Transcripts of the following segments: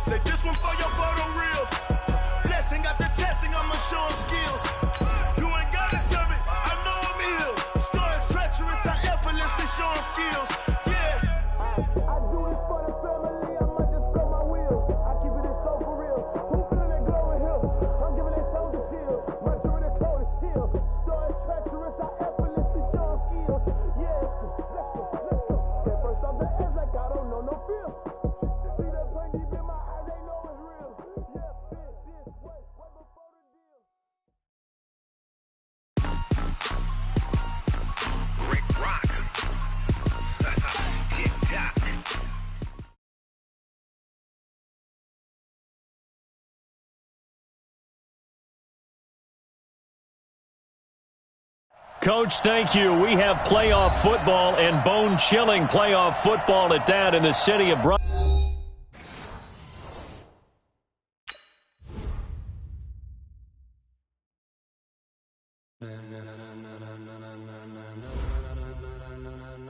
Say this one for your photo real. Blessing after testing, I'ma show him skills. You ain't gotta tell me, I know I'm ill. Stories treacherous, I effortlessly show him skills. Yeah. I do this for the family, I might just blow my wheel. I keep it so for real. Who feeling that glowing hill? I'm giving that soldier chills. My joint is cold as chill. Stories treacherous, I effortlessly show him skills. Yeah, let's go. Get first off the edge like I don't know no feel. See that pain deep in my eyes, they know it's real. Yeah, this way, right before the deal. Rick Rock. Tick-tock. Coach, thank you. We have playoff football and bone-chilling playoff football at that in the city of Broadcast.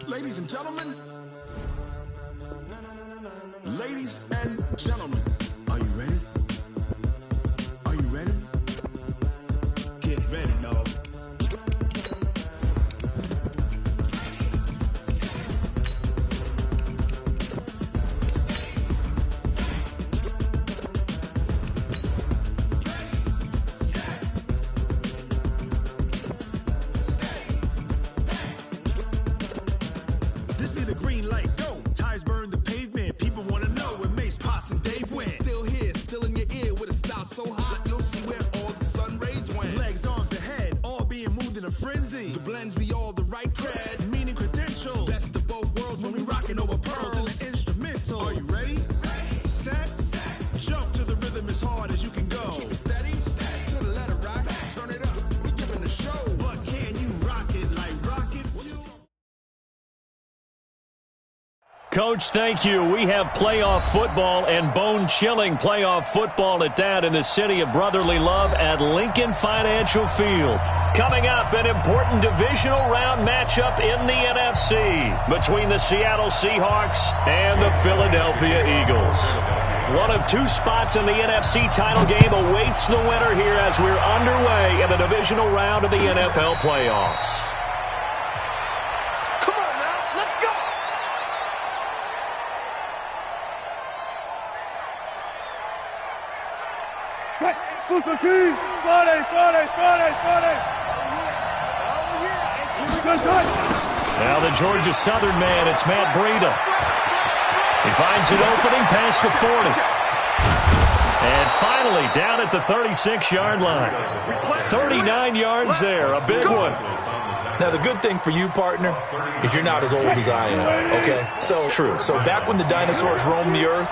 Ladies and gentlemen, ladies and gentlemen, are you ready? Are you ready? Get ready, dog. This be the green light, go. Tires burn the pavement. People want to know where Mace, Potts, and Dave went. Still here, still in your ear with a style so hot, you'll see where all the sun rays went. Legs, arms, and head, all being moved in a frenzy. The blends be all the right cred, meaning credentials. Best of both worlds when we rocking over pearls in the instrumental. Are you ready? Set, jump to the rhythm as hard as you can go. Keep it steady, to the letter rock. Turn it up, we giving the show. But can you rock it like rocket fuel? Coach, thank you. We have playoff football and bone-chilling playoff football at that in the city of brotherly love at Lincoln Financial Field. Coming up, an important divisional round matchup in the NFC between the Seattle Seahawks and the Philadelphia Eagles. One of two spots in the NFC title game awaits the winner here as we're underway in the divisional round of the NFL playoffs. Come on now, let's go! Now the Georgia Southern man, it's Matt Breida. He finds an opening past the 40. And finally down at the 36-yard line. 39 yards there, a big one. Now, the good thing for you, partner, is you're not as old as I am, okay? So, true. So back when the dinosaurs roamed the earth,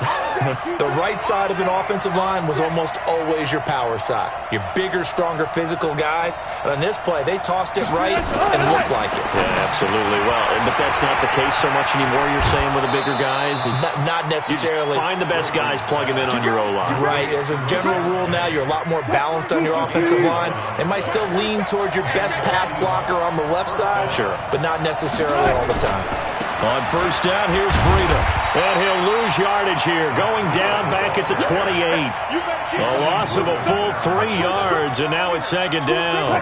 the right side of an offensive line was almost always your power side. Your bigger, stronger, physical guys. And on this play, they tossed it right and looked like it. Yeah, absolutely. Well, but that's not the case so much anymore, you're saying, with the bigger guys? Not necessarily. You just find the best guys, plug them in on your O-line. Right. As a general rule now, you're a lot more balanced on your offensive line. They might still lean towards your best pass blocker on the left side, sure, but not necessarily all the time. On first down, here's Breida. And he'll lose yardage here, going down back at the 28. A loss of a full 3 yards, and now it's second down.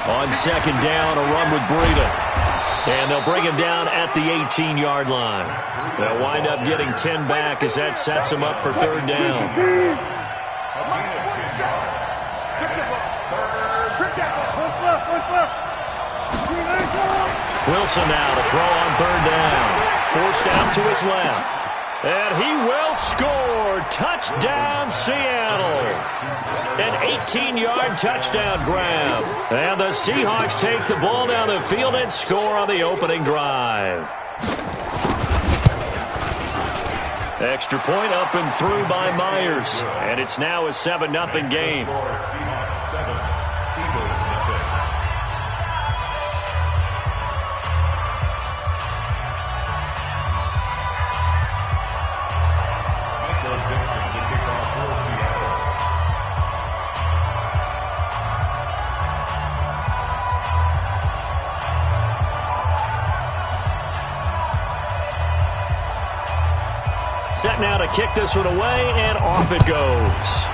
On second down, a run with Breida. And they'll bring him down at the 18-yard line. They'll wind up getting 10 back as that sets him up for third down. Wilson now to throw on third down. Forced out to his left. And he will score. Touchdown, Seattle. An 18-yard touchdown grab. And the Seahawks take the ball down the field and score on the opening drive. Extra point up and through by Myers. And it's now a 7-0 game. set now to kick this one away, and off it goes.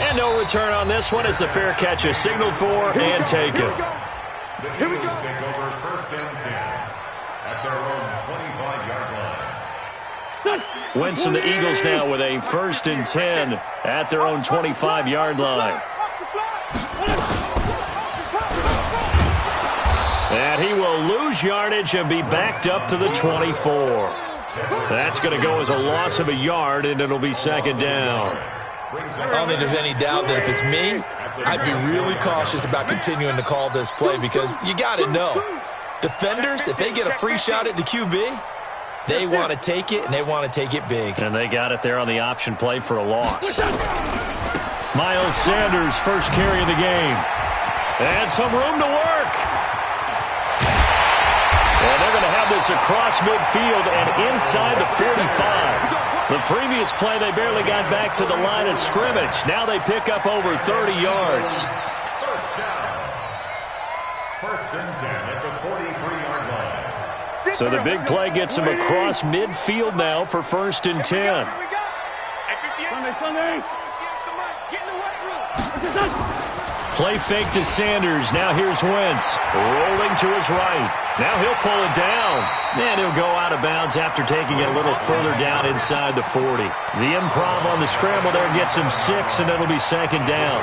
And no return on this one as the fair catch is signaled for and taken. Here we go. Take over 1st and 10 at their own 25-yard line. Wentz and the Eagles now with a 1st and 10 at their own 25-yard line. And he will lose yardage and be backed up to the 24. That's going to go as a loss of a yard, and it'll be 2nd down. I don't think there's any doubt that if it's me, I'd be really cautious about continuing to call this play because you got to know, defenders, if they get a free shot at the QB, they want to take it, and they want to take it big. And they got it there on the option play for a loss. Miles Sanders, first carry of the game. And some room to work. And they're going to have this across midfield and inside the 45. The previous play, they barely got back to the line of scrimmage. Now they pick up over 30 yards. 1st and 10 at the 43-yard line. So the big play gets them across midfield now for 1st and 10. Play fake to Sanders. Now here's Wentz. Rolling to his right. Now he'll pull it down. And he'll go out of bounds after taking it a little further down inside the 40. The improv on the scramble there gets him 6, and it'll be 2nd down.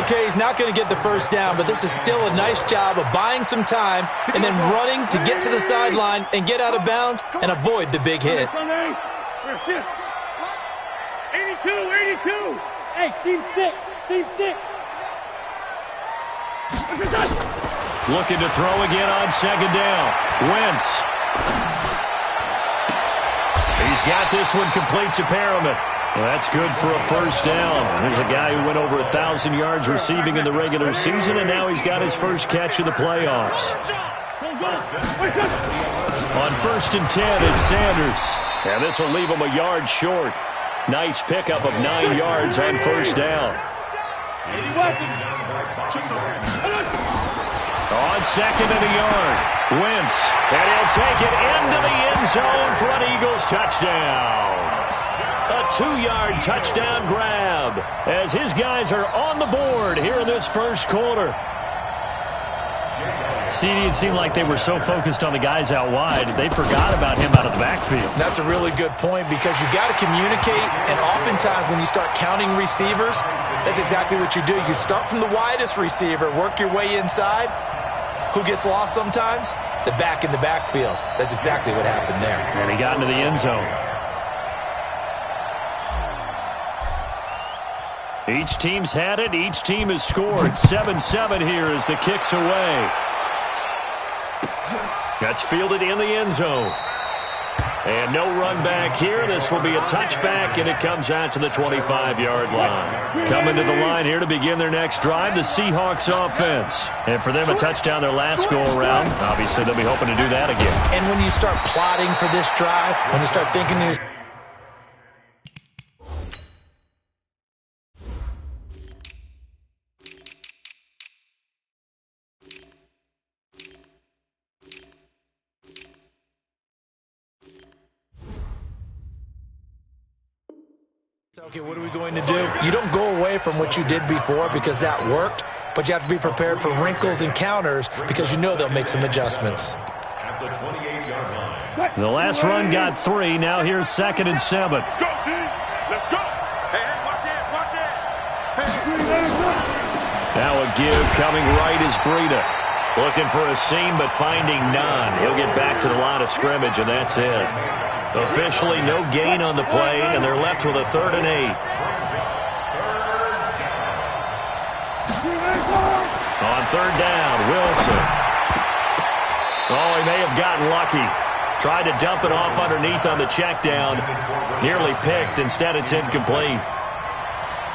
Okay, he's not going to get the 1st down, but this is still a nice job of buying some time and then running to get to the sideline and get out of bounds and avoid the big hit. 82. Hey, seam 6. Looking to throw again on 2nd down. Wentz. He's got this one complete to Perriman. Well, that's good for a 1st down. There's a guy who went over 1,000 yards receiving in the regular season, and now he's got his first catch of the playoffs. On 1st and 10, it's Sanders. And this will leave him a yard short. Nice pickup of 9 yards on 1st down. On 2nd and a yard, Wentz, and he'll take it into the end zone for an Eagles touchdown. A 2-yard touchdown grab as his guys are on the board here in this 1st quarter. CD, it seemed like they were so focused on the guys out wide, they forgot about him out of the backfield. That's a really good point because you got to communicate, and oftentimes when you start counting receivers, that's exactly what you do. You start from the widest receiver, work your way inside. Who gets lost sometimes? The back in the backfield. That's exactly what happened there. And he got into the end zone. Each team's had it. Each team has scored. 7-7 here as the kick's away. That's fielded in the end zone. And no run back here. This will be a touchback, and it comes out to the 25-yard line. Coming to the line here to begin their next drive, the Seahawks offense. And for them, a touchdown their last go-around. Obviously, they'll be hoping to do that again. And when you start plotting for this drive, when you start thinking to yourself, okay, what are we going to do? You don't go away from what you did before because that worked, but you have to be prepared for wrinkles and counters because you know they'll make some adjustments. At the 28-yard line. The last run got 3. Now here's 2nd and 7. Let's go, D. Let's go. Hey, watch it. Now a give coming right is Breida. Looking for a seam, but finding none. He'll get back to the line of scrimmage, and that's it. Officially no gain on the play, and they're left with a 3rd and 8. On 3rd down, Wilson. Oh, he may have gotten lucky. Tried to dump it off underneath on the check down. Nearly picked. Instead, it's incomplete.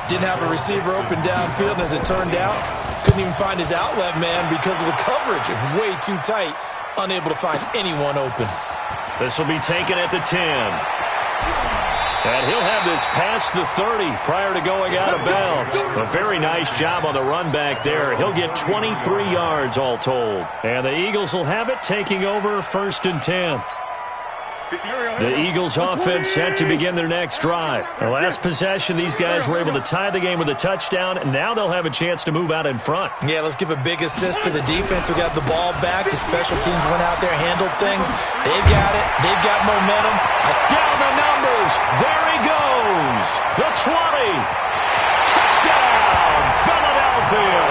Didn't have a receiver open downfield, and as it turned out, couldn't even find his outlet man because of the coverage. It's way too tight, unable to find anyone open. This will be taken at the 10. And he'll have this past the 30 prior to going out of bounds. A very nice job on the run back there. He'll get 23 yards all told. And the Eagles will have it, taking over 1st and 10. The Eagles offense set to begin their next drive. The last possession, these guys were able to tie the game with a touchdown, and now they'll have a chance to move out in front. Yeah, let's give a big assist to the defense who got the ball back. The special teams went out there, handled things. They've got it. They've got momentum. Down the numbers. There he goes. The 20. Touchdown, Philadelphia.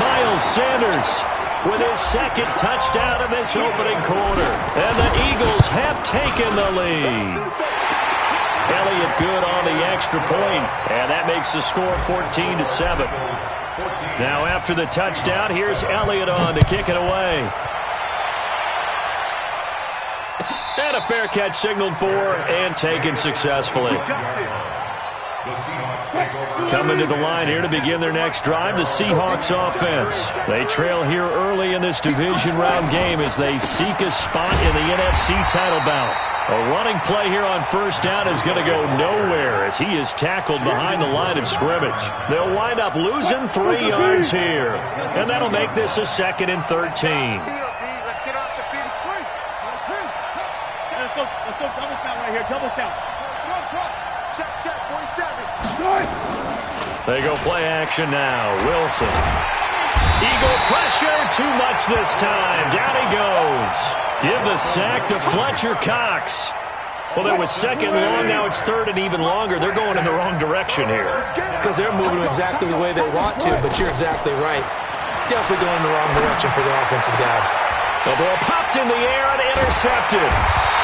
Miles Sanders with his second touchdown of this opening quarter. And the Eagles have taken the lead. Elliott good on the extra point, and that makes the score 14-7. Now after the touchdown, here's Elliott on to kick it away. And a fair catch signaled for and taken successfully. Coming to the line here to begin their next drive, the Seahawks offense. They trail here early in this division round game as they seek a spot in the NFC title bout. A running play here on first down is going to go nowhere as he is tackled behind the line of scrimmage. They'll wind up losing 3 yards here, and that'll make this a 2nd and 13. Let's get off the field. Let's go double count right here, double count. Check, 47. They go play action now. Wilson. Eagle pressure, too much this time. Down he goes. Give the sack to Fletcher Cox. Well, there was 2nd long, now it's 3rd and even longer. They're going in the wrong direction here. Because they're moving exactly the way they want to, but you're exactly right. Definitely going in the wrong direction for the offensive guys. The ball popped in the air and intercepted.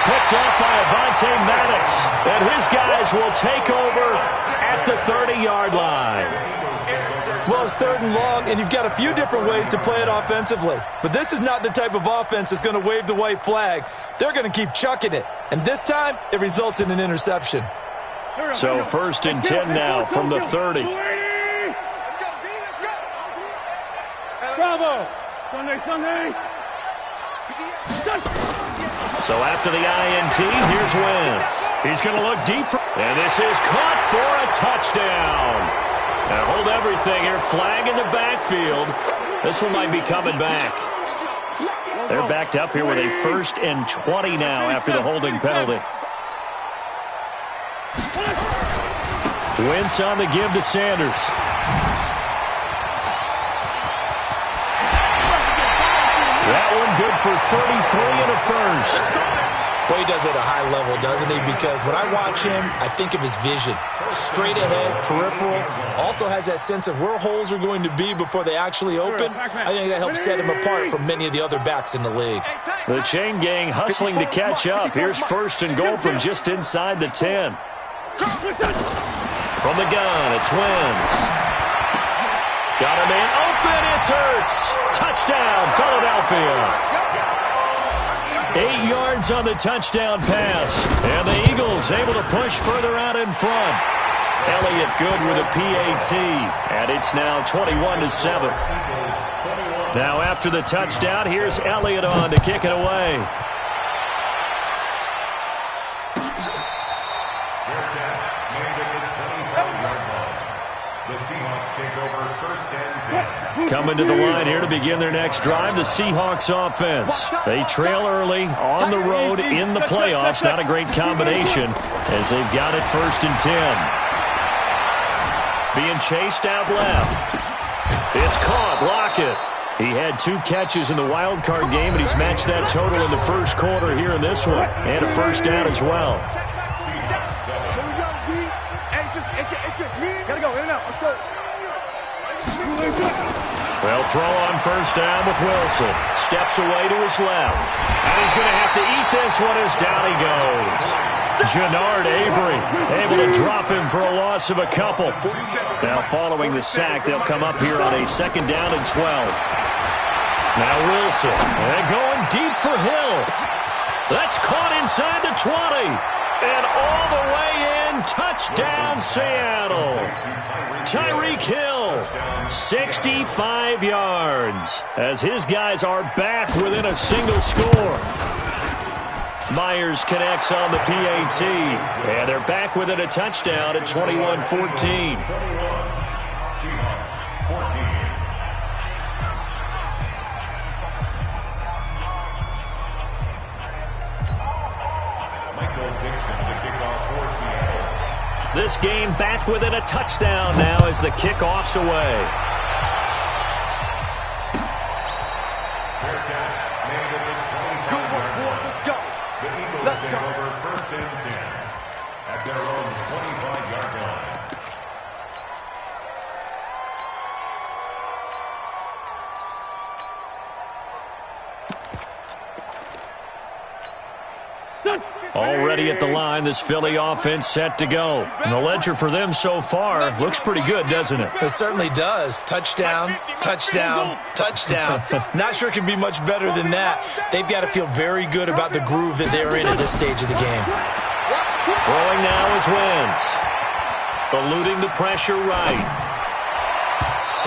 Picked off by Avonte Maddox. And his guys will take over at the 30-yard line. Well, it's 3rd and long, and you've got a few different ways to play it offensively. But this is not the type of offense that's going to wave the white flag. They're going to keep chucking it. And this time, it results in an interception. So 1st and 10 now from the 30. Let's go. Bravo. Sunday. So after the INT, here's Wentz. He's going to look deep. And this is caught for a touchdown. Now hold everything here. Flag in the backfield. This one might be coming back. They're backed up here with a 1st and 20 now after the holding penalty. Wentz on the give to Sanders. That one good for 33 and a 1st. Boy, he does it at a high level, doesn't he? Because when I watch him, I think of his vision. Straight ahead, peripheral. Also has that sense of where holes are going to be before they actually open. I think that helps set him apart from many of the other backs in the league. The chain gang hustling to catch up. Here's 1st and goal from just inside the 10. From the gun, it's Wentz. Got a man open, it's Hurts. Touchdown, Philadelphia. 8 yards on the touchdown pass. And the Eagles able to push further out in front. Elliott good with a PAT. And it's now 21-7. Now after the touchdown, here's Elliott on to kick it away. The Seahawks take over 1st and 10. Coming to the line here to begin their next drive, the Seahawks offense. They trail early on the road in the playoffs. Not a great combination as they've got it 1st and 10. Being chased out left. It's caught. Lockett. He had 2 catches in the wild card game, and he's matched that total in the 1st quarter here in this one. And a 1st down as well. Well, throw on 1st down with Wilson. Steps away to his left. And he's going to have to eat this one as down he goes. Jannard Avery able to drop him for a loss of a couple. Now following the sack, they'll come up here on a 2nd down and 12. Now Wilson. And going deep for Hill. That's caught inside the 20. And all the way in. Touchdown, Seattle. Tyreek Hill, 65 yards, as his guys are back within a single score. Myers connects on the PAT, and they're back within a touchdown at 21-14. this game back within a touchdown now as the kickoff's away. Good work, boy. Let's go. Let's go. Over first and 10 at their own 25-yard line. Already at the line, this Philly offense set to go. And the ledger for them so far looks pretty good, doesn't it? It certainly does. Touchdown, touchdown, touchdown. Not sure it can be much better than that. They've got to feel very good about the groove that they're in at this stage of the game. Throwing now is Wentz. Eluding the pressure right.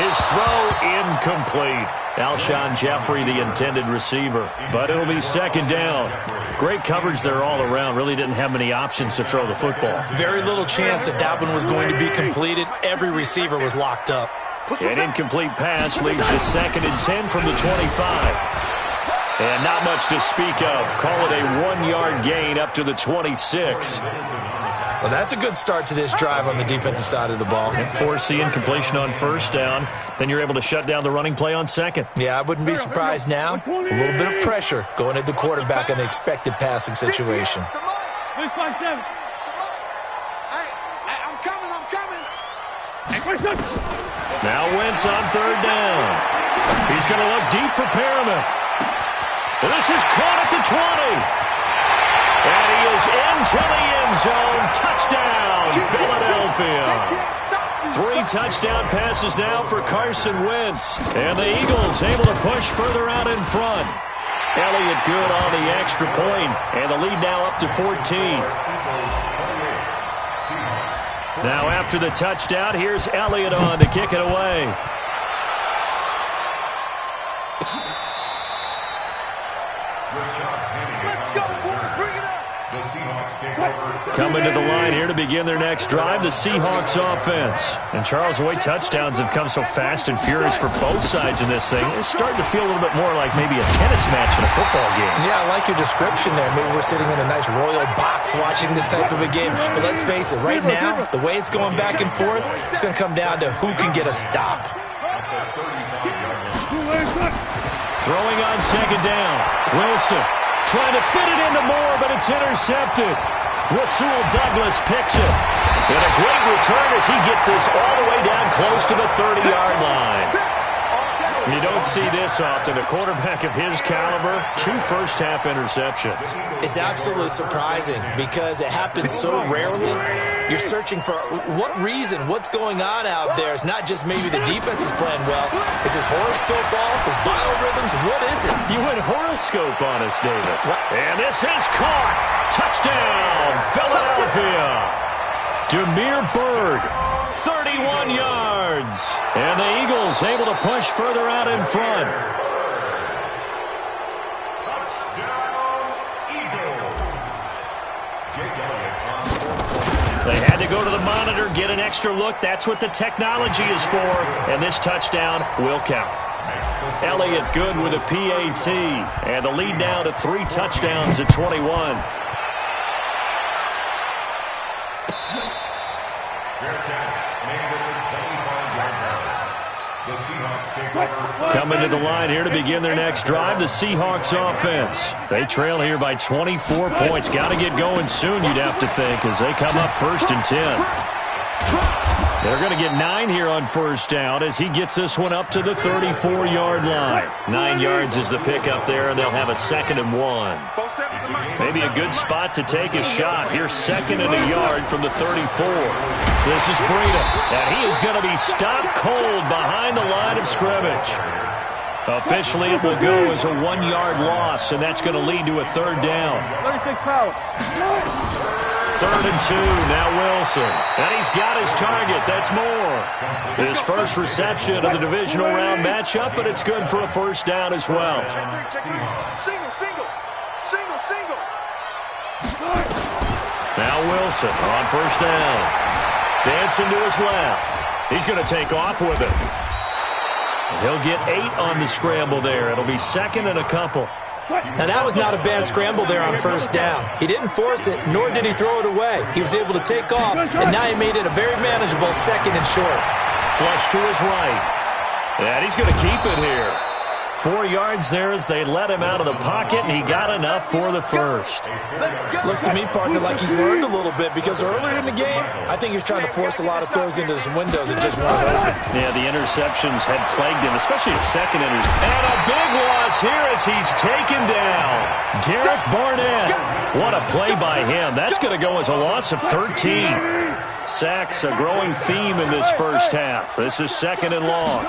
His throw incomplete. Alshon Jeffrey, the intended receiver. But it'll be second down. Great coverage there all around. Really didn't have many options to throw the football. Very little chance that that one was going to be completed. Every receiver was locked up. An incomplete pass leads to second and 10 from the 25. And not much to speak of. Call it a 1-yard gain up to the 26. Well, that's a good start to this drive on the defensive side of the ball. And force the incompletion on first down. Then you're able to shut down the running play on second. Yeah, I wouldn't be surprised now. A little bit of pressure going at the quarterback in an expected passing situation. I'm coming. Now Wentz on third down. He's going to look deep for Perriman. This is caught at the 20. And he is into the end zone. Touchdown, Philadelphia. 3 touchdown passes now for Carson Wentz. And the Eagles able to push further out in front. Elliott good on the extra point. And the lead now up to 14. Now after the touchdown, here's Elliott on to kick it away. Coming to the line here to begin their next drive, the Seahawks offense. And Charles, the way touchdowns have come so fast and furious for both sides in this thing, it's starting to feel a little bit more like maybe a tennis match in a football game. Yeah, I like your description there. Maybe we're sitting in a nice royal box watching this type of a game. But let's face it, right now, the way it's going back and forth, it's going to come down to who can get a stop. Throwing on second down. Wilson trying to fit it into Moore, but it's intercepted. Rasul Douglas picks it. And a great return as he gets this all the way down close to the 30-yard line. You don't see this often. A quarterback of his caliber, 2 first-half interceptions. It's absolutely surprising because it happens so rarely. You're searching for what reason, what's going on out there. It's not just maybe the defense is playing well. Is his horoscope off? His biorhythms? What is it? You went horoscope on us, David. And this is caught. Touchdown, Philadelphia. Damiere Byrd, 31 yards. And the Eagles able to push further out in front. They had to go to the monitor, get an extra look. That's what the technology is for. And this touchdown will count. Elliott good with a PAT. And the lead down to 3 touchdowns at 21. Coming to the line here to begin their next drive, the Seahawks offense. They trail here by 24 points. Got to get going soon, you'd have to think, as they come up first and 10. They're going to get 9 here on first down as he gets this one up to the 34-yard line. 9 yards is the pickup there, and they'll have a second and 1. Maybe a good spot to take a shot. Here's second and a yard from the 34. This is Breida, and he is going to be stopped cold behind the line of scrimmage. Officially, it will go as a 1-yard loss, and that's going to lead to a third down. 36 power. Third and 2, now Wilson. And he's got his target. That's Moore. His first reception of the divisional round matchup, but it's good for a first down as well. Single. Now Wilson on first down. Dancing to his left. He's going to take off with it. He'll get 8 on the scramble there. It'll be second and a couple. Now, that was not a bad scramble there on first down. He didn't force it, nor did he throw it away. He was able to take off, and now he made it a very manageable 2nd and short. Flush to his right. And he's going to keep it here. 4 yards there as they let him out of the pocket, and he got enough for the first. Looks to me, partner, like he's learned a little bit, because earlier in the game, I think he was trying to force a lot of throws into some windows that just weren't open. Yeah, the interceptions had plagued him, especially a second interception. And a big loss here as he's taken down. Derek Barnett. What a play by him. That's going to go as a loss of 13. Sacks, a growing theme in this first half. This is 2nd and long.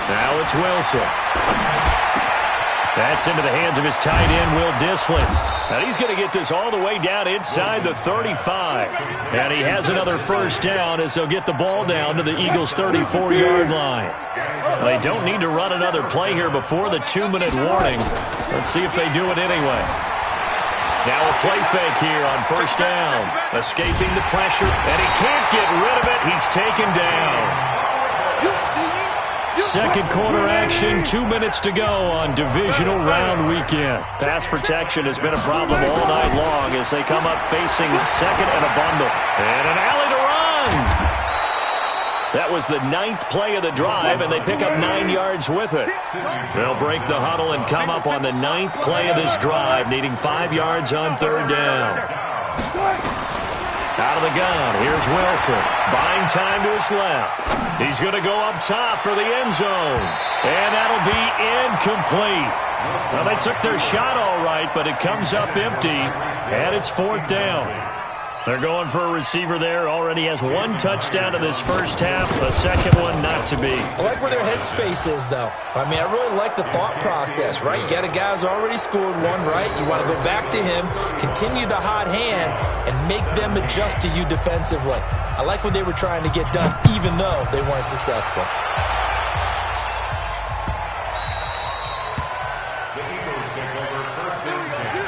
Now it's Wilson. That's into the hands of his tight end, Will Disley. Now he's going to get this all the way down inside the 35. And he has another first down as they'll get the ball down to the Eagles' 34-yard line. They don't need to run another play here before the 2-minute warning. Let's see if they do it anyway. Now a play fake here on first down. Escaping the pressure, and he can't get rid of it. He's taken down. Second quarter action, 2 minutes to go on divisional round weekend. Pass protection has been a problem all night long as they come up facing second and a bundle. And an alley to run. That was the 9th play of the drive, and they pick up 9 yards with it. They'll break the huddle and come up on the 9th play of this drive, needing 5 yards on third down. Out of the gun, here's Wilson. Buying time to his left. He's going to go up top for the end zone. And that'll be incomplete. Well, they took their shot all right, but it comes up empty, and it's 4th down. They're going for a receiver there. Already has 1 touchdown in this first half. A second one not to be. I like where their headspace is, though. I mean, I really like the thought process, right? You got a guy who's already scored 1, right? You want to go back to him, continue the hot hand, and make them adjust to you defensively. I like what they were trying to get done, even though they weren't successful. The Eagles take over 1st and 10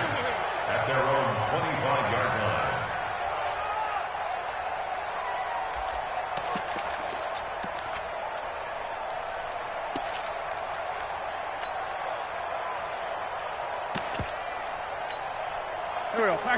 at their own 25-yard line.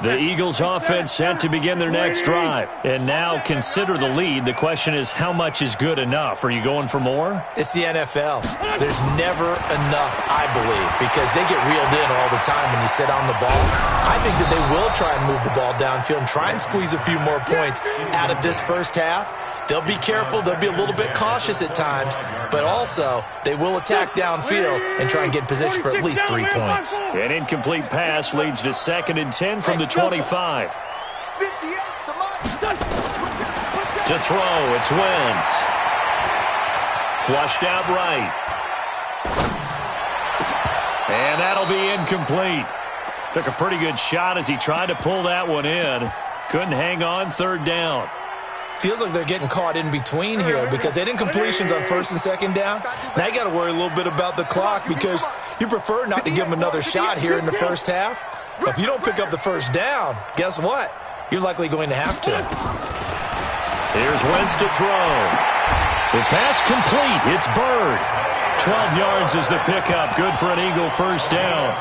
The Eagles offense set to begin their next drive. And now consider the lead. The question is, how much is good enough? Are you going for more? It's the NFL. There's never enough, I believe, because they get reeled in all the time when you sit on the ball. I think that they will try and move the ball downfield and try and squeeze a few more points out of this first half. They'll be careful. They'll be a little bit cautious at times, but also they will attack downfield and try and get in position for at least 3 points. An incomplete pass leads to 2nd and 10 from the 25. To throw, it's Wentz. Flushed out right. And that'll be incomplete. Took a pretty good shot as he tried to pull that one in. Couldn't hang on, 3rd down. Feels like they're getting caught in between here because they had incompletions on 1st and 2nd down. Now you got to worry a little bit about the clock because you prefer not to give them another shot here in the first half. But if you don't pick up the first down, guess what? You're likely going to have to. Here's Wentz to throw. The pass complete. It's Bird. 12 yards is the pickup. Good for an Eagle first down.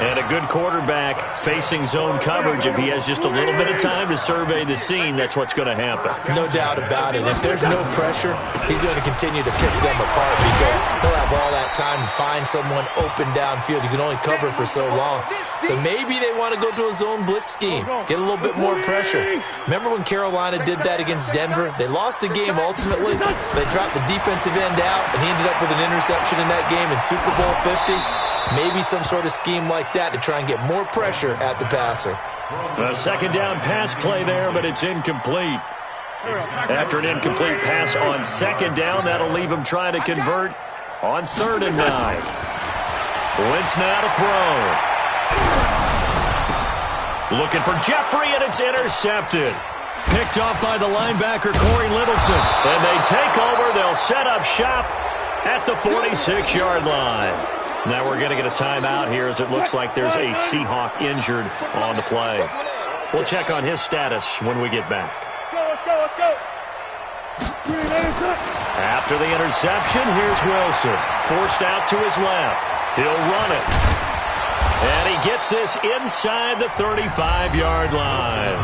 And a good quarterback facing zone coverage. If he has just a little bit of time to survey the scene, that's what's going to happen. No doubt about it. If there's no pressure, he's going to continue to pick them apart because he'll have all that time to find someone open downfield. You can only cover for so long. So maybe they want to go to a zone blitz scheme, get a little bit more pressure. Remember when Carolina did that against Denver? They lost the game ultimately. They dropped the defensive end out, and he ended up with an interception in that game in Super Bowl 50. Maybe some sort of scheme like that to try and get more pressure at the passer. A 2nd down pass play there, but it's incomplete. After an incomplete pass on 2nd down, that'll leave him trying to convert on 3rd and 9. Wentz now to throw. Looking for Jeffrey, and it's intercepted. Picked off by the linebacker, Corey Littleton. And they take over. They'll set up shop at the 46-yard line. Now we're going to get a timeout here as it looks like there's a Seahawk injured on the play. We'll check on his status when we get back. Let's go, let's go, let's go. After the interception, here's Wilson. Forced out to his left. He'll run it. And he gets this inside the 35-yard line.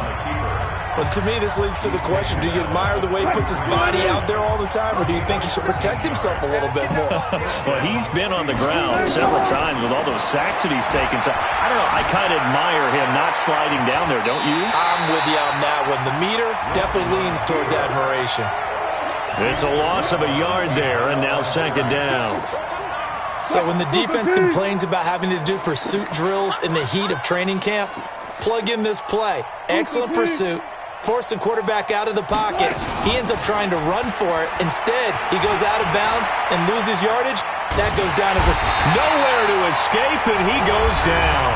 Well, to me, this leads to the question, do you admire the way he puts his body out there all the time, or do you think he should protect himself a little bit more? Well, he's been on the ground several times with all those sacks that he's taken. So, I don't know, I kind of admire him not sliding down there, don't you? I'm with you on that one. The meter definitely leans towards admiration. It's a loss of a yard there, and now second down. So when the defense complains about having to do pursuit drills in the heat of training camp, plug in this play. Excellent pursuit. Force the quarterback out of the pocket. He ends up trying to run for it. Instead, he goes out of bounds and loses yardage. That goes down as a... Nowhere to escape, and he goes down.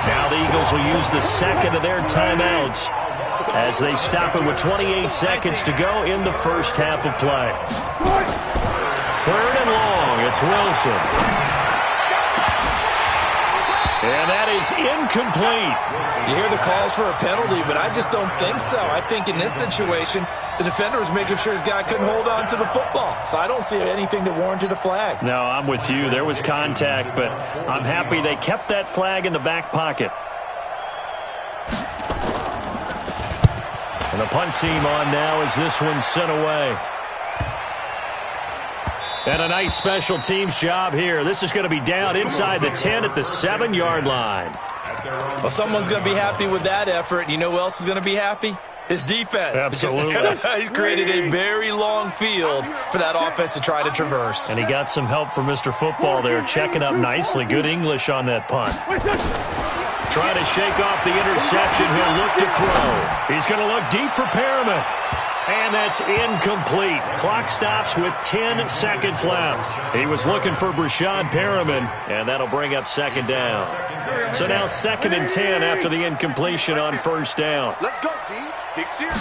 Now the Eagles will use the second of their timeouts as they stop it with 28 seconds to go in the first half of play. Third and long, it's Wilson. And that is incomplete. You hear the calls for a penalty, but I just don't think so. I think in this situation, the defender was making sure his guy couldn't hold on to the football. So I don't see anything that warranted a flag. No, I'm with you. There was contact, but I'm happy they kept that flag in the back pocket. And the punt team on now as this one's sent away. And a nice special teams job here. This is going to be down inside the 10 at the 7-yard line. Well, someone's going to be happy with that effort. You know who else is going to be happy? His defense. Absolutely. He's created a very long field for that offense to try to traverse. And he got some help from Mr. Football there, checking up nicely. Good English on that punt. Trying to shake off the interception. He'll look to throw. He's going to look deep for Perriman. And that's incomplete. Clock stops with 10 seconds left. He was looking for Brashad Perriman, and that'll bring up second down. So now second and 10 after the incompletion on first down. Let's go, D. Big series.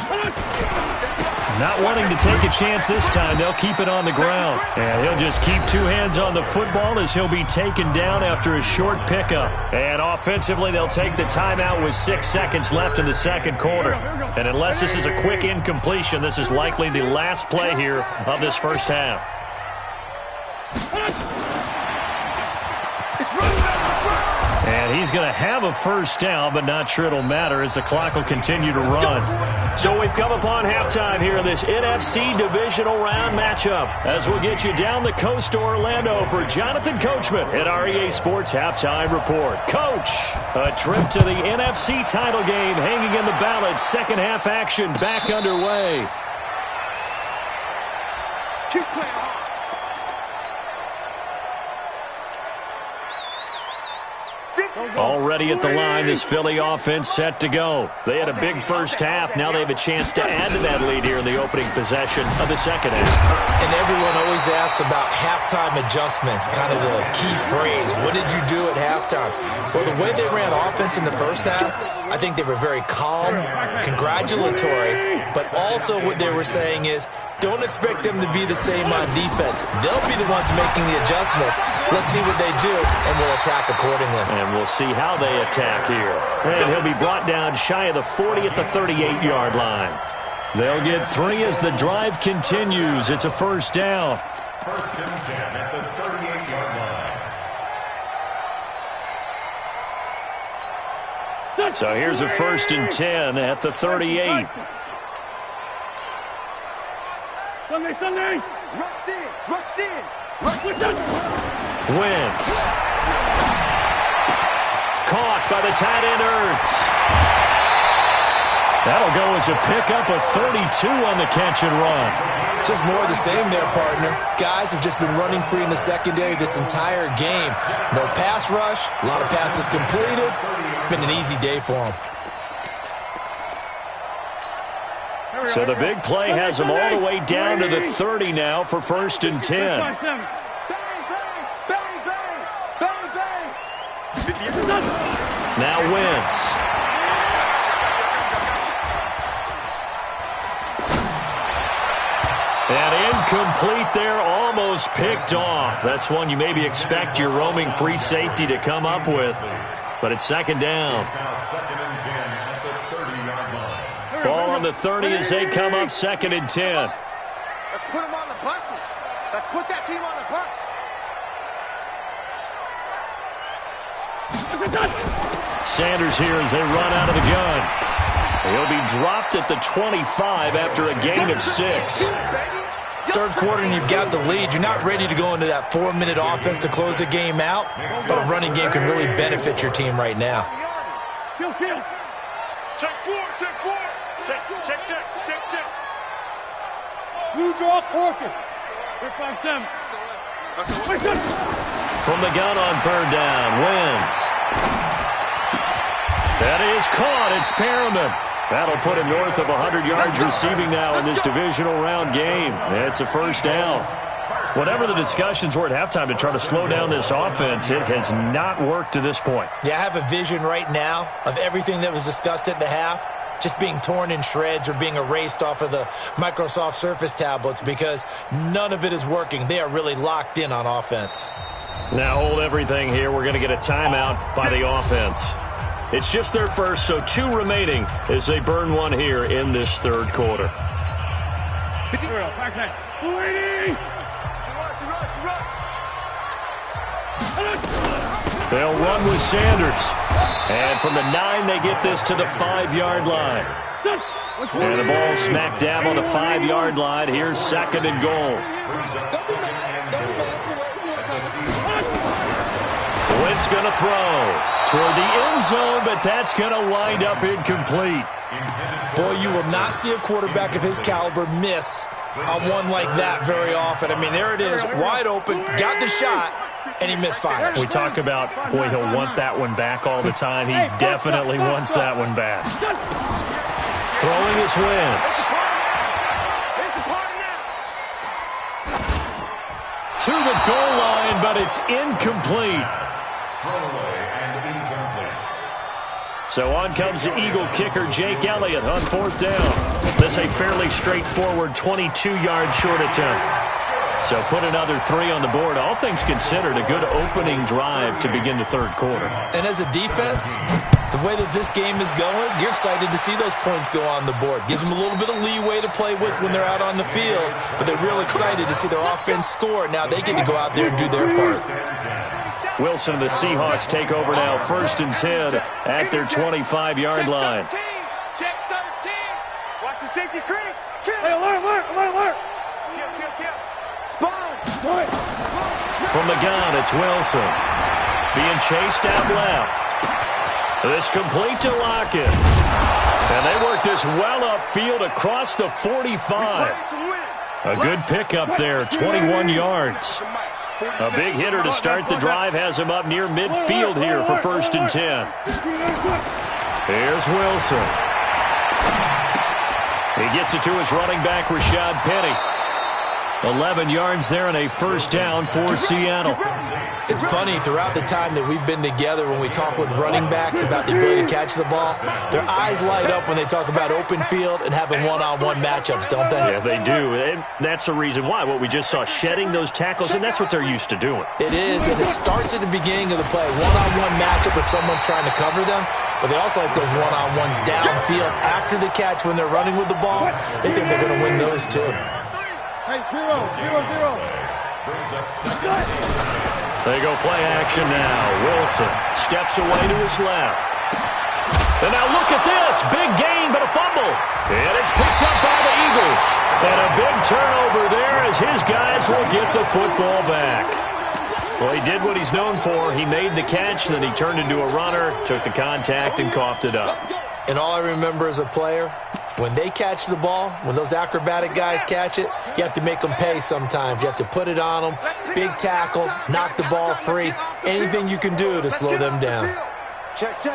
Not wanting to take a chance this time, they'll keep it on the ground. And he'll just keep two hands on the football as he'll be taken down after a short pickup. And offensively, they'll take the timeout with 6 seconds left in the second quarter. And unless this is a quick incompletion, this is likely the last play here of this first half. And he's going to have a first down, but not sure it'll matter as the clock will continue to run. So we've come upon halftime here in this NFC divisional round matchup as we'll get you down the coast to Orlando for Jonathan Coachman at our EA Sports Halftime Report. Coach, a trip to the NFC title game hanging in the balance. Second half action back underway. Keep playing hard. Already at the line, this Philly offense set to go. They had a big first half. Now they have a chance to add to that lead here in the opening possession of the second half. And everyone always asks about halftime adjustments, kind of the key phrase. What did you do at halftime? Well, the way they ran offense in the first half, I think they were very calm, congratulatory, but also what they were saying is, don't expect them to be the same on defense. They'll be the ones making the adjustments. Let's see what they do, and we'll attack accordingly. And we'll see how they attack here. And he'll be brought down shy of the 40 at the 38-yard line. They'll get 3 as the drive continues. It's a first down. First and 10 at the 38-yard line. So here's a first and 10 at the 38. Sunday. Rush in. Rush in. Wentz. Caught by the tight end Ertz. That'll go as a pickup of 32 on the catch and run. Just more of the same there, partner. Guys have just been running free in the secondary this entire game. No pass rush, a lot of passes completed. It's been an easy day for them. So the big play has them all the way down to the 30 now for first and 10. Bang, bang, bang, bang, bang. Now Wentz. And incomplete there, almost picked off. That's one you maybe expect your roaming free safety to come up with. But it's second down. Now second and 10 at the 30-yard line. Ball on the 30 as they come up second and 10. Let's put him on the bus. Let's put that team on the bus. Sanders here as they run out of the gun. He'll be dropped at the 25 after a gain of 6. Third quarter and you've got the lead. You're not ready to go into that 4-minute offense to close the game out, but a running game can really benefit your team right now. Check 4, check 4. Check. Blue draw Corkins. 5-7. From the gun on third down, wins. That is caught. It's Perriman. That'll put him north of 100 yards receiving now in this divisional round game. It's a first down. Whatever the discussions were at halftime to try to slow down this offense, it has not worked to this point. Yeah, I have a vision right now of everything that was discussed at the half just being torn in shreds or being erased off of the Microsoft Surface tablets because none of it is working. They are really locked in on offense. Now hold everything here. We're going to get a timeout by the offense. It's just their first, so 2 remaining as they burn one here in this third quarter. They'll run with Sanders. And from the 9, they get this to the 5-yard line. And the ball smack dab on the 5-yard line. Here's second and goal. Wentz going to throw toward the end zone, but that's going to wind up incomplete. Boy, you will not see a quarterback of his caliber miss on one like that very often. I mean, there it is, wide open, got the shot, and he misfires. We talk about, boy, he'll want that one back all the time. He definitely wants that one back. Throwing his Wentz. To the goal line, but it's incomplete. So on comes the Eagle kicker, Jake Elliott, on fourth down. This a fairly straightforward 22-yard short attempt. So put another 3 on the board. All things considered, a good opening drive to begin the third quarter. And as a defense, the way that this game is going, you're excited to see those points go on the board. Gives them a little bit of leeway to play with when they're out on the field, but they're real excited to see their offense score. Now they get to go out there and do their part. Wilson and the Seahawks take over now, 1st and 10 at their 25-yard line. Check 13. Watch the safety creep. Hey, alert. Kill. Spot. From the gun, it's Wilson. Being chased out left. This complete to Lockett. And they work this well upfield across the 45. A good pickup there, 21 yards. A big hitter to start the drive has him up near midfield here for 1st and 10. Here's Wilson. He gets it to his running back, Rashad Penny. 11 yards there and a first down for Seattle. It's funny, throughout the time that we've been together, when we talk with running backs about the ability to catch the ball, their eyes light up when they talk about open field and having one-on-one matchups, don't they? Yeah, they do. And that's the reason why. What we just saw, shedding those tackles, and that's what they're used to doing. It is, and it starts at the beginning of the play. One-on-one matchup with someone trying to cover them, but they also like those one-on-ones downfield after the catch when they're running with the ball. They think they're going to win those too. Hey, 0. They go play action now. Wilson steps away to his left. And now look at this. Big gain, but a fumble. And it's picked up by the Eagles. And a big turnover there as his guys will get the football back. Well, he did what he's known for. He made the catch, then he turned into a runner, took the contact, and coughed it up. And all I remember as a player, when they catch the ball, when those acrobatic guys catch it, you have to make them pay sometimes. You have to put it on them, big tackle, knock the ball free, anything you can do to slow them down. Check. Safe.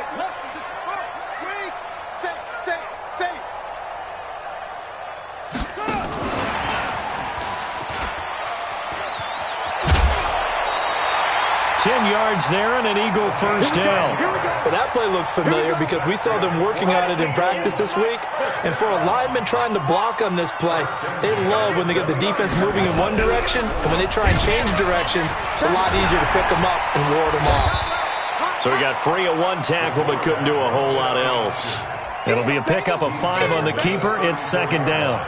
10 yards there and an Eagle first down. Well, that play looks familiar because we saw them working on it in practice this week. And for a lineman trying to block on this play, they love when they get the defense moving in one direction. And when they try and change directions, it's a lot easier to pick them up and ward them off. So he got free of one tackle but couldn't do a whole lot else. It'll be a pickup of 5 on the keeper. It's 2nd down.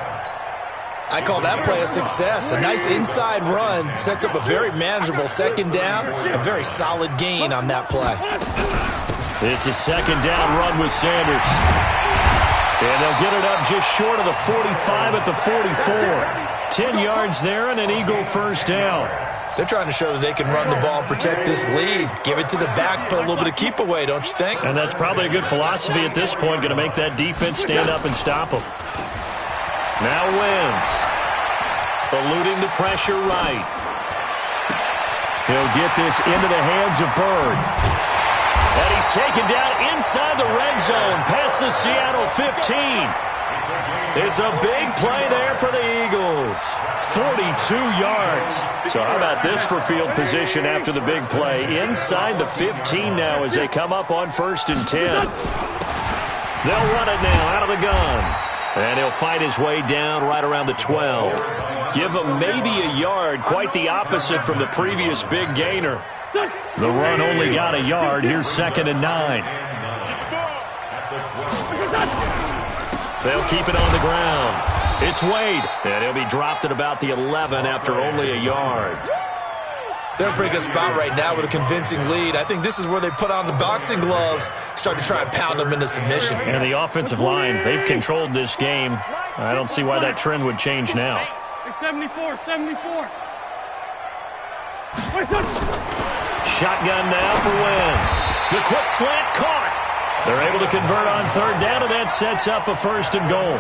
I call that play a success. A nice inside run sets up a very manageable second down, a very solid gain on that play. It's a second down run with Sanders. And they'll get it up just short of the 45 at the 44. 10 yards there and an Eagle first down. They're trying to show that they can run the ball and protect this lead. Give it to the backs, put a little bit of keep away, don't you think? And that's probably a good philosophy at this point, going to make that defense stand up and stop them. Now Wentz, eluding the pressure right. He'll get this into the hands of Bird. And he's taken down inside the red zone, past the Seattle 15. It's a big play there for the Eagles. 42 yards. So how about this for field position after the big play? Inside the 15 now as they come up on 1st and 10. They'll run it now out of the gun. And he'll fight his way down right around the 12. Give him maybe a yard, quite the opposite from the previous big gainer. The run only got a yard. Here's 2nd and 9. They'll keep it on the ground. It's Wade. And he'll be dropped at about the 11 after only a yard. They're in a pretty good spot right now with a convincing lead. I think this is where they put on the boxing gloves, start to try and pound them into submission. And the offensive line, they've controlled this game. I don't see why that trend would change now. 74. Shotgun now for Wentz. The quick slant caught. They're able to convert on 3rd down, and that sets up a 1st and goal.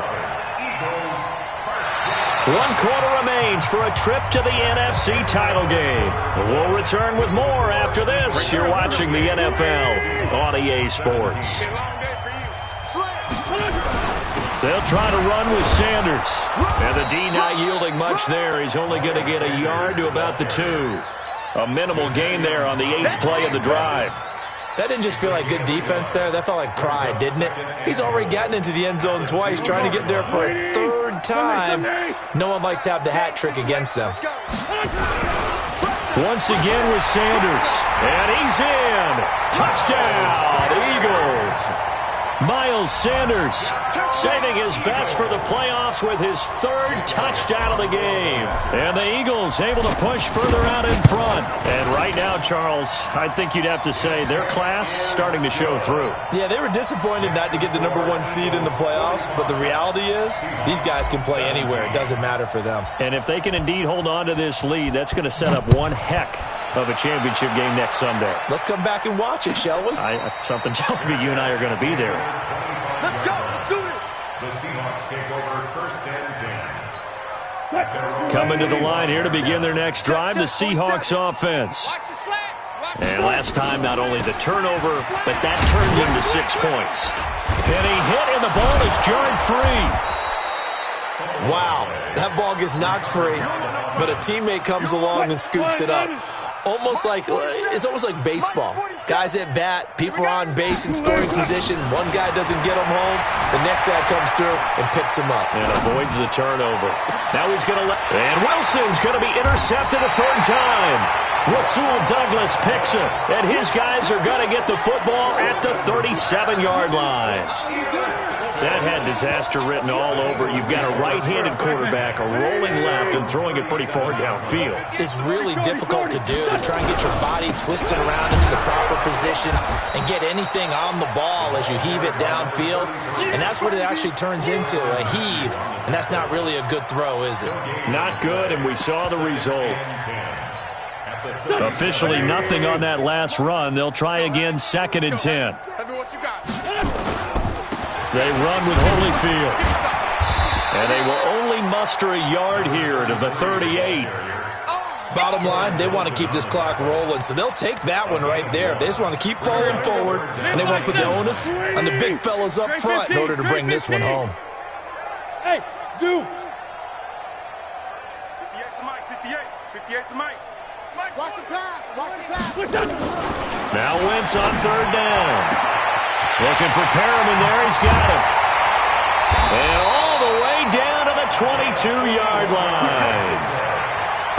1 quarter remains for a trip to the NFC title game. We'll return with more after this. You're watching the NFL on EA Sports. They'll try to run with Sanders. And the D not yielding much there. He's only going to get a yard to about the 2. A minimal gain there on the 8th play of the drive. That didn't just feel like good defense there. That felt like pride, didn't it? He's already gotten into the end zone twice, trying to get there for a 3rd time. No one likes to have the hat trick against them. Once again with Sanders. And he's in. Touchdown, Eagles. Miles Sanders saving his best for the playoffs with his 3rd touchdown of the game. And the Eagles able to push further out in front. And right now, Charles, I think you'd have to say their class starting to show through. Yeah, they were disappointed not to get the #1 seed in the playoffs, but the reality is these guys can play anywhere. It doesn't matter for them. And if they can indeed hold on to this lead, that's going to set up one heck of a championship game next Sunday. Let's come back and watch it, shall we? Something tells me you and I are going to be there. Let's go. Do it. The Seahawks take over 1st and 10. Coming to the line here to begin their next drive, the Seahawks offense. And last time, not only the turnover, but that turned into 6 points. And he hit, and the ball is jarred free. Wow, that ball gets knocked free, but a teammate comes along and scoops it up. It's almost like baseball. Guys at bat, people are on base in scoring position. One guy doesn't get him home. The next guy comes through and picks him up. And avoids the turnover. Now he's going to and Wilson's going to be intercepted a 3rd time. Rasul Douglas picks it. And his guys are going to get the football at the 37-yard line. That had disaster written all over. You've got a right-handed quarterback, a rolling left, and throwing it pretty far downfield. It's really difficult to do, to try and get your body twisted around into the proper position and get anything on the ball as you heave it downfield. And that's what it actually turns into, a heave. And that's not really a good throw, is it? Not good, and we saw the result. Officially nothing on that last run. They'll try again 2nd and 10. They run with Holyfield. And they will only muster a yard here to the 38. Bottom line, they want to keep this clock rolling, so they'll take that one right there. They just want to keep falling forward, and they want to put the onus on the big fellas up front in order to bring this one home. Hey, Zoo. 58 to Mike, 58 to Mike. Watch the pass, watch the pass. Now Wentz on 3rd down. Looking for Perriman there. He's got him. And all the way down to the 22-yard line.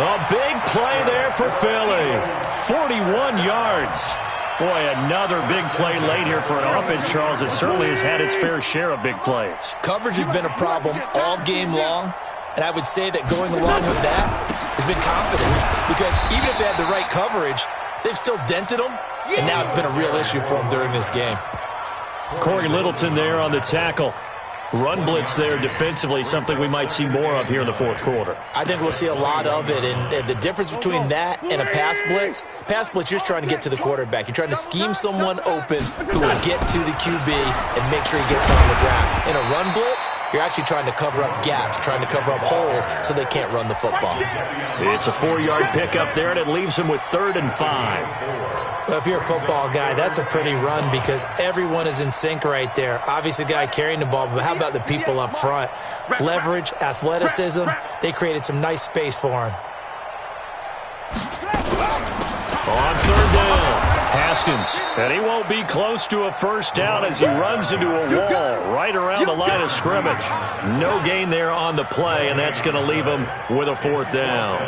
A big play there for Philly. 41 yards. Boy, another big play late here for an offense, Charles, that certainly has had its fair share of big plays. Coverage has been a problem all game long. And I would say that going along with that has been confidence, because even if they had the right coverage, they've still dented them, and now it's been a real issue for them during this game. Corey Littleton there on the tackle. Run blitz there defensively, something we might see more of here in the fourth quarter. I think we'll see a lot of it, and the difference between that and a pass blitz, you're just trying to get to the quarterback. You're trying to scheme someone open who will get to the QB and make sure he gets on the ground. In a run blitz, you're actually trying to cover up gaps, trying to cover up holes so they can't run the football. It's a 4-yard pickup there, and it leaves them with 3rd and 5. Well, if you're a football guy, that's a pretty run because everyone is in sync right there. Obviously, the guy carrying the ball, but how about the people up front? Leverage, athleticism, they created some nice space for him. On 3rd down, Haskins, and he won't be close to a first down as he runs into a wall right around the line of scrimmage. No gain there on the play, and that's going to leave him with a 4th down.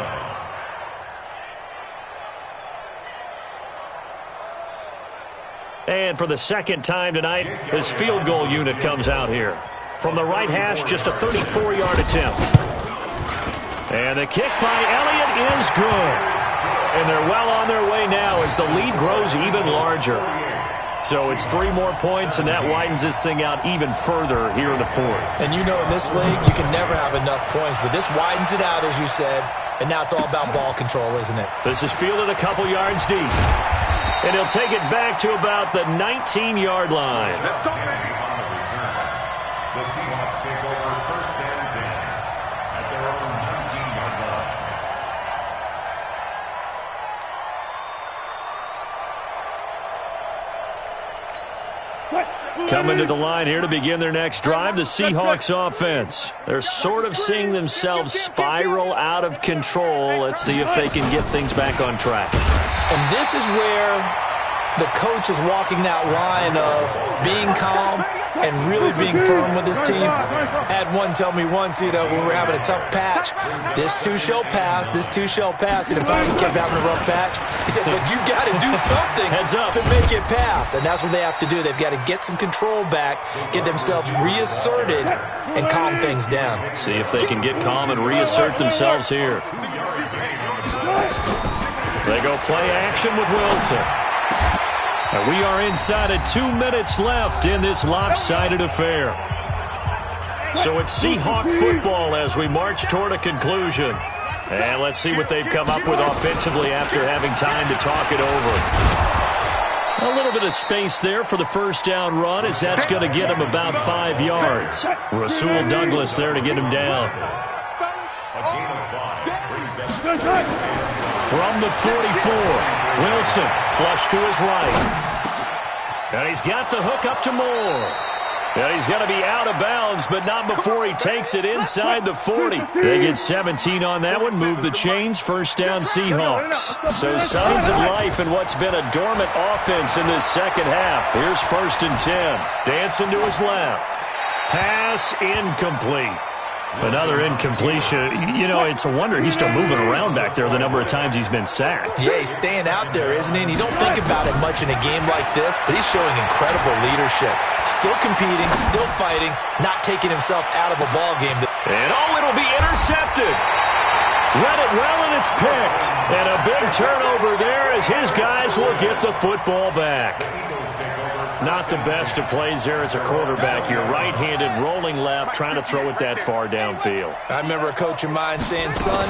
And for the second time tonight, his field goal unit comes out here. From the right hash, just a 34-yard attempt. And the kick by Elliott is good. And they're well on their way now as the lead grows even larger. So it's 3 more points, and that widens this thing out even further here in the 4th. And you know in this league, you can never have enough points, but this widens it out, as you said, and now it's all about ball control, isn't it? This is fielded a couple yards deep. And he'll take it back to about the 19-yard line. Let's go, man. The Seahawks take over 1st and 10 at their own 19-yard line. Coming to the line here to begin their next drive, the Seahawks offense. They're sort of seeing themselves spiral out of control. Let's see if they can get things back on track. And this is where the coach is walking that line of being calm and really being firm with his team. I had one tell me once, when we were having a tough patch, this too shall pass, this too shall pass. And if I kept having a rough patch, he said, but you got to do something to make it pass. And that's what they have to do. They've got to get some control back, get themselves reasserted, and calm things down. See if they can get calm and reassert themselves here. They go play action with Wilson. And we are inside of 2 minutes left in this lopsided affair. So it's Seahawk football as we march toward a conclusion. And let's see what they've come up with offensively after having time to talk it over. A little bit of space there for the first down run as that's going to get him about 5 yards. Rasul Douglas there to get him down. From the 44, Wilson flush to his right. And he's got the hook up to Moore. And he's going to be out of bounds, but not before he takes it inside the 40. They get 17 on that one, move the chains, first down Seahawks. So signs of life in what's been a dormant offense in this second half. Here's 1st and 10. Dancing to his left. Pass incomplete. Another incompletion. You know, it's a wonder he's still moving around back there the number of times he's been sacked. Yeah, he's staying out there, isn't he? And you don't think about it much in a game like this, but he's showing incredible leadership. Still competing, still fighting, not taking himself out of a ball game. And it'll be intercepted. Read it well, and it's picked. And a big turnover there as his guys will get the football back. Not the best of plays there as a quarterback. You're right-handed, rolling left, trying to throw it that far downfield. I remember a coach of mine saying, son,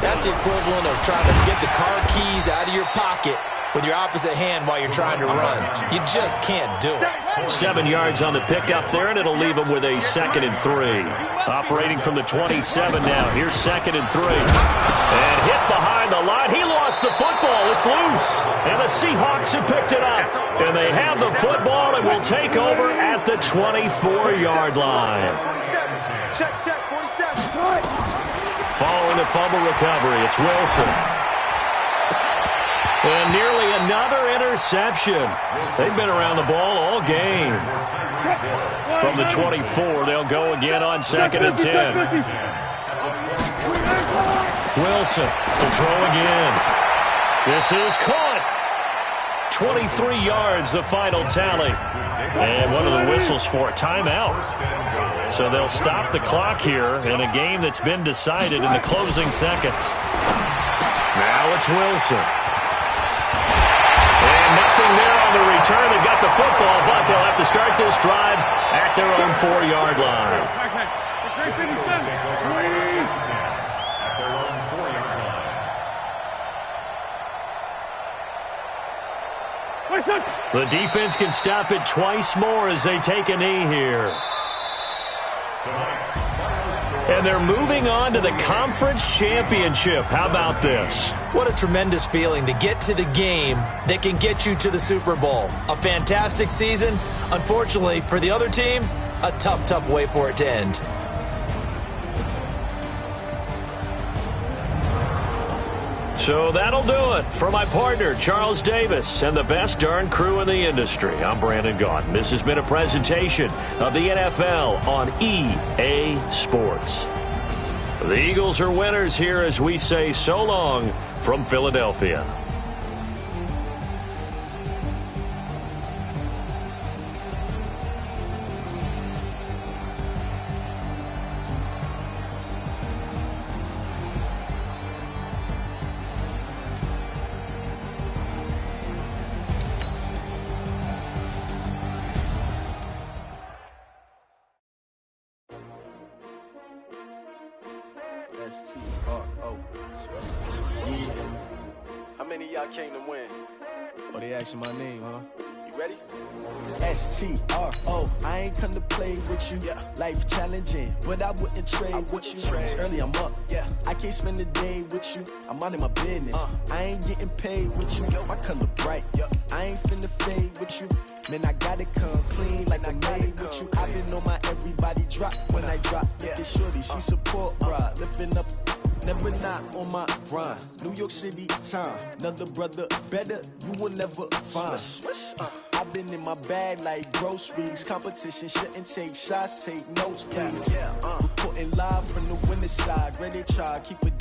that's the equivalent of trying to get the car keys out of your pocket with your opposite hand while you're trying to run. You just can't do it. 7 yards on the pickup there, and it'll leave him with a 2nd and 3. Operating from the 27 now. Here's 2nd and 3. And hit behind the line. He lost the football. It's loose. And the Seahawks have picked it up. And they have the football and will take over at the 24-yard line. Following the fumble recovery, it's Wilson. And nearly another interception. They've been around the ball all game. From the 24, they'll go again on 2nd and 10. Wilson to throw again. This is caught. 23 yards, the final tally. And one of the whistles for a timeout. So they'll stop the clock here in a game that's been decided in the closing seconds. Now it's Wilson. And nothing there on the return. They got the football, but they'll have to start this drive at their own 4-yard line. The defense can stop it twice more as they take a knee here. And they're moving on to the conference championship. How about this? What a tremendous feeling to get to the game that can get you to the Super Bowl. A fantastic season. Unfortunately, for the other team, a tough, tough way for it to end. So that'll do it for my partner, Charles Davis, and the best darn crew in the industry. I'm Brandon Gaudin. This has been a presentation of the NFL on EA Sports. The Eagles are winners here as we say so long from Philadelphia. How many of y'all came to win? Oh, they asking my name, huh? You ready? S-T-R-O, I ain't come to play with you. Life challenging, but I wouldn't trade with you. It's early, I'm up. I can't spend the day with you. I'm out of my business. I ain't getting paid with you. My color bright. I ain't finna fade with you. Man, I gotta come clean like I made with you. I've been on my everybody drop when I drop. This shorty, she support, bro. Lifting up. Never not on my grind. New York City time. Another brother better, you will never find. I've been in my bag like groceries. Competition shouldn't take shots, take notes, please. Reporting live from the winter side. Ready to try, keep it